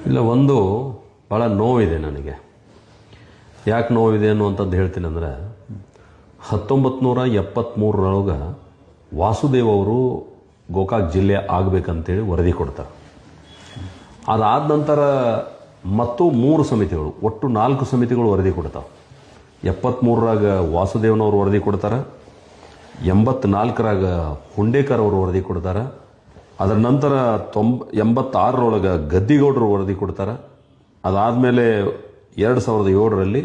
ಇಲ್ಲ, ಒಂದು ಭಾಳ ನೋವಿದೆ ನನಗೆ. ಯಾಕೆ ನೋವಿದೆ ಅನ್ನುವಂಥದ್ದು ಹೇಳ್ತೀನಿ ಅಂದರೆ, 1973 ವಾಸುದೇವ್ ಅವರು ಗೋಕಾಕ್ ಜಿಲ್ಲೆ ಆಗಬೇಕಂತೇಳಿ ವರದಿ ಕೊಡ್ತಾರೆ. ಅದಾದ ನಂತರ ಮತ್ತು 3 ಸಮಿತಿಗಳು, ಒಟ್ಟು 4 ಸಮಿತಿಗಳು ವರದಿ ಕೊಡ್ತಾವೆ. 73 ವಾಸುದೇವ್ನವ್ರು ವರದಿ ಕೊಡ್ತಾರೆ, 84 ಹುಂಡೇಕರ್ ಅವರು ವರದಿ ಕೊಡ್ತಾರೆ, ಅದರ ನಂತರ 86 ಗದ್ದಿಗೌಡರು ವರದಿ ಕೊಡ್ತಾರೆ. ಅದಾದಮೇಲೆ 2007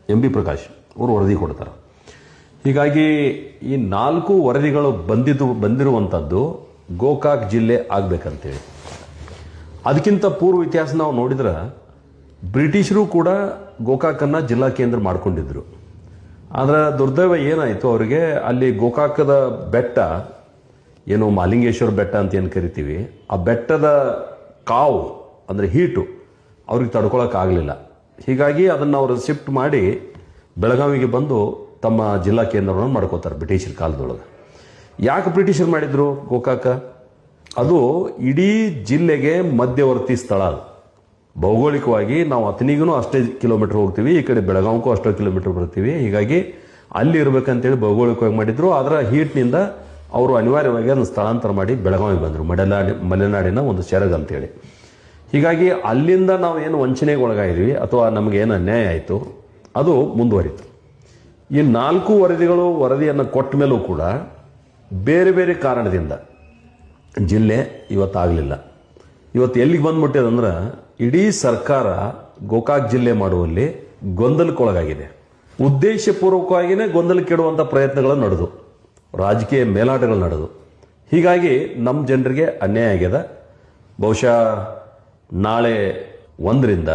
ಎಂ ಬಿ ಪ್ರಕಾಶ್ ಅವರು ವರದಿ ಕೊಡ್ತಾರೆ. ಹೀಗಾಗಿ ಈ 4 ವರದಿಗಳು ಬಂದಿರುವಂಥದ್ದು ಗೋಕಾಕ್ ಜಿಲ್ಲೆ ಆಗಬೇಕಂತೇಳಿ. ಅದಕ್ಕಿಂತ ಪೂರ್ವ ಇತಿಹಾಸ ನಾವು ನೋಡಿದ್ರೆ ಬ್ರಿಟಿಷರು ಕೂಡ ಗೋಕಾಕನ್ನು ಜಿಲ್ಲಾ ಕೇಂದ್ರ ಮಾಡ್ಕೊಂಡಿದ್ರು. ಆದರೆ ದುರ್ದೈವ ಏನಾಯಿತು, ಅವರಿಗೆ ಅಲ್ಲಿ ಗೋಕಾಕದ ಬೆಟ್ಟ ಏನು ಮಾಲಿಂಗೇಶ್ವರ ಬೆಟ್ಟ ಅಂತ ಏನು ಕರಿತೀವಿ, ಆ ಬೆಟ್ಟದ ಕಾವು ಅಂದರೆ ಹೀಟು ಅವ್ರಿಗೆ ತಡ್ಕೊಳಕ್ಕಾಗಲಿಲ್ಲ. ಹೀಗಾಗಿ ಅದನ್ನು ಅವರು ಶಿಫ್ಟ್ ಮಾಡಿ ಬೆಳಗಾವಿಗೆ ಬಂದು ತಮ್ಮ ಜಿಲ್ಲಾ ಕೇಂದ್ರವನ್ನು ಮಾಡ್ಕೋತಾರೆ ಬ್ರಿಟಿಷರ ಕಾಲದೊಳಗೆ. ಯಾಕೆ ಬ್ರಿಟಿಷರು ಮಾಡಿದ್ರು ಗೋಕಾಕ? ಅದು ಇಡೀ ಜಿಲ್ಲೆಗೆ ಮಧ್ಯವರ್ತಿ ಸ್ಥಳ. ಅದು ಭೌಗೋಳಿಕವಾಗಿ ನಾವು ಅತನಿಗೂ ಅಷ್ಟೇ ಕಿಲೋಮೀಟರ್ ಹೋಗ್ತೀವಿ, ಈ ಕಡೆ ಬೆಳಗಾವಿಗೂ ಅಷ್ಟೇ ಕಿಲೋಮೀಟರ್ ಬರ್ತೀವಿ. ಹೀಗಾಗಿ ಅಲ್ಲಿ ಇರಬೇಕಂತೇಳಿ ಭೌಗೋಳಿಕವಾಗಿ ಮಾಡಿದ್ರು. ಅದರ ಹೀಟ್ನಿಂದ ಅವರು ಅನಿವಾರ್ಯವಾಗಿ ಅದನ್ನು ಸ್ಥಳಾಂತರ ಮಾಡಿ ಬೆಳಗಾವಿಗೆ ಬಂದರು, ಮಲೆನಾಡಿನ ಒಂದು ಸೆರಗ್ ಅಂತೇಳಿ. ಹೀಗಾಗಿ ಅಲ್ಲಿಂದ ನಾವು ಏನು ವಂಚನೆಗೆ ಒಳಗಾಗಿದ್ವಿ ಅಥವಾ ನಮಗೇನು ಅನ್ಯಾಯ ಆಯಿತು ಅದು ಮುಂದುವರಿತು. ಈ 4 ವರದಿಯನ್ನು ಕೊಟ್ಟ ಮೇಲೂ ಕೂಡ ಬೇರೆ ಬೇರೆ ಕಾರಣದಿಂದ ಜಿಲ್ಲೆ ಇವತ್ತಾಗಲಿಲ್ಲ. ಇವತ್ತು ಎಲ್ಲಿಗೆ ಬಂದ್ಬಿಟ್ಟಿದಂದ್ರೆ ಇಡೀ ಸರ್ಕಾರ ಗೋಕಾಕ್ ಜಿಲ್ಲೆ ಮಾಡುವಲ್ಲಿ ಗೊಂದಲಕ್ಕೊಳಗಾಗಿದೆ. ಉದ್ದೇಶಪೂರ್ವಕವಾಗಿಯೇ ಗೊಂದಲಕ್ಕಿಡುವಂಥ ಪ್ರಯತ್ನಗಳು ನಡೆದು, ರಾಜಕೀಯ ಮೇಲಾಟಗಳು ನಡೆದು. ಹೀಗಾಗಿ ನಮ್ಮ ಜನರಿಗೆ ಅನ್ಯಾಯ ಆಗ್ಯದ. ಬಹುಶಃ ನಾಳೆ 1ರಿಂದ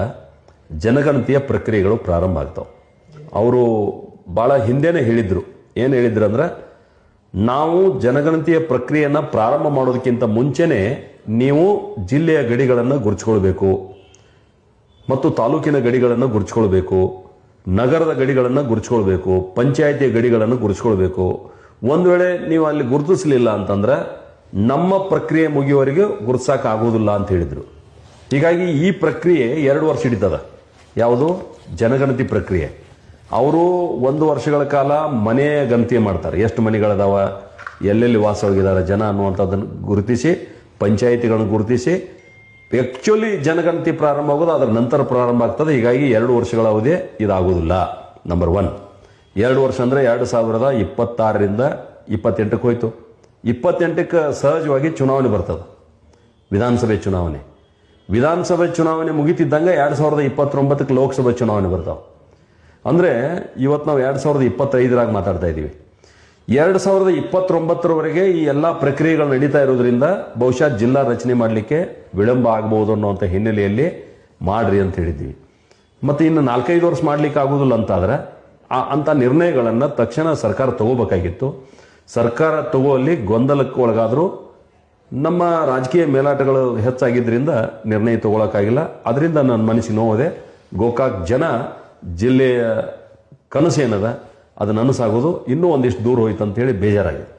ಜನಗಣತಿಯ ಪ್ರಕ್ರಿಯೆಗಳು ಪ್ರಾರಂಭ ಆಗ್ತಾವೆ. ಅವರು ಭಾಳ ಹಿಂದೆನೇ ಹೇಳಿದರು. ಏನು ಹೇಳಿದ್ರು ಅಂದ್ರೆ, ನಾವು ಜನಗಣತಿಯ ಪ್ರಕ್ರಿಯೆಯನ್ನು ಪ್ರಾರಂಭ ಮಾಡೋದಕ್ಕಿಂತ ಮುಂಚೆನೇ ನೀವು ಜಿಲ್ಲೆಯ ಗಡಿಗಳನ್ನು ಗುರುತಿಸ್ಕೊಳ್ಬೇಕು ಮತ್ತು ತಾಲೂಕಿನ ಗಡಿಗಳನ್ನು ಗುರುತಿಸ್ಕೊಳ್ಬೇಕು, ನಗರದ ಗಡಿಗಳನ್ನು ಗುರುತಿಸ್ಕೊಳ್ಬೇಕು, ಪಂಚಾಯಿತಿಯ ಗಡಿಗಳನ್ನು ಗುರುತಿಸ್ಕೊಳ್ಬೇಕು. ಒಂದು ವೇಳೆ ನೀವು ಅಲ್ಲಿ ಗುರುತಿಸಲಿಲ್ಲ ಅಂತಂದ್ರೆ ನಮ್ಮ ಪ್ರಕ್ರಿಯೆ ಮುಗಿಯುವವರೆಗೆ ಗುರುತಿಸೋಕ್ಕಾಗೋದಿಲ್ಲ ಅಂತ ಹೇಳಿದರು. ಹೀಗಾಗಿ ಈ ಪ್ರಕ್ರಿಯೆ 2 ವರ್ಷ ಹಿಡಿತದ. ಯಾವುದು? ಜನಗಣತಿ ಪ್ರಕ್ರಿಯೆ. ಅವರು 1 ವರ್ಷಗಳ ಕಾಲ ಮನೆಯ ಗಣತಿ ಮಾಡ್ತಾರೆ. ಎಷ್ಟು ಮನೆಗಳದಾವ, ಎಲ್ಲೆಲ್ಲಿ ವಾಸವಾಗಿದ್ದಾರೆ ಜನ ಅನ್ನುವಂಥದ್ದನ್ನು ಗುರುತಿಸಿ, ಪಂಚಾಯಿತಿಗಳನ್ನು ಗುರುತಿಸಿ, ಆ್ಯಕ್ಚುಲಿ ಜನಗಣತಿ ಪ್ರಾರಂಭ ಆಗೋದು ಅದರ ನಂತರ ಪ್ರಾರಂಭ ಆಗ್ತದೆ. ಹೀಗಾಗಿ 2 ವರ್ಷಗಳ ಅವಧಿ ಇದಾಗೋದಿಲ್ಲ. ನಂಬರ್ 1. 2 ವರ್ಷ ಅಂದರೆ 2026ರಿಂದ 28ಕ್ಕೆ ಹೋಯ್ತು. 28ಕ್ಕೆ ಸಹಜವಾಗಿ ಚುನಾವಣೆ ಬರ್ತದೆ, ವಿಧಾನಸಭೆ ಚುನಾವಣೆ. ವಿಧಾನಸಭೆ ಚುನಾವಣೆ ಮುಗಿತಿದ್ದಂಗೆ 2029ಕ್ಕೆ ಲೋಕಸಭೆ ಚುನಾವಣೆ ಬರ್ತಾವೆ. ಅಂದರೆ ಇವತ್ತು ನಾವು 2025 ಮಾತಾಡ್ತಾ ಇದ್ದೀವಿ. 2029ರವರೆಗೆ ಈ ಎಲ್ಲ ಪ್ರಕ್ರಿಯೆಗಳು ನಡೀತಾ ಇರೋದ್ರಿಂದ ಬಹುಶಃ ಜಿಲ್ಲಾ ರಚನೆ ಮಾಡಲಿಕ್ಕೆ ವಿಳಂಬ ಆಗಬಹುದು ಅನ್ನೋಂಥ ಹಿನ್ನೆಲೆಯಲ್ಲಿ ಮಾಡ್ರಿ ಅಂತ ಹೇಳಿದ್ವಿ. ಮತ್ತು ಇನ್ನು 4-5 ವರ್ಷ ಮಾಡಲಿಕ್ಕೆ ಆಗೋದಿಲ್ಲ ಅಂತಾದರೆ ಅಂಥ ನಿರ್ಣಯಗಳನ್ನು ತಕ್ಷಣ ಸರ್ಕಾರ ತಗೋಬೇಕಾಗಿತ್ತು. ಸರ್ಕಾರ ತಗೋಲ್ಲಿ ಗೊಂದಲಕ್ಕೆ ಒಳಗಾದರೂ ನಮ್ಮ ರಾಜಕೀಯ ಮೇಲಾಟಗಳು ಹೆಚ್ಚಾಗಿದ್ದರಿಂದ ನಿರ್ಣಯ ತಗೊಳಕ್ಕಾಗಿಲ್ಲ. ಅದರಿಂದ ನನ್ನ ಮನಸ್ಸಿಗೆ ನೋವಿದೆ. ಗೋಕಾಕ್ ಜನ ಜಿಲ್ಲೆಯ ಕನಸೇನದ ಅದು ನನಸಾಗೋದು ಇನ್ನೂ ಒಂದಿಷ್ಟು ದೂರ ಹೋಯ್ತು ಅಂತೇಳಿ ಬೇಜಾರಾಗಿದೆ.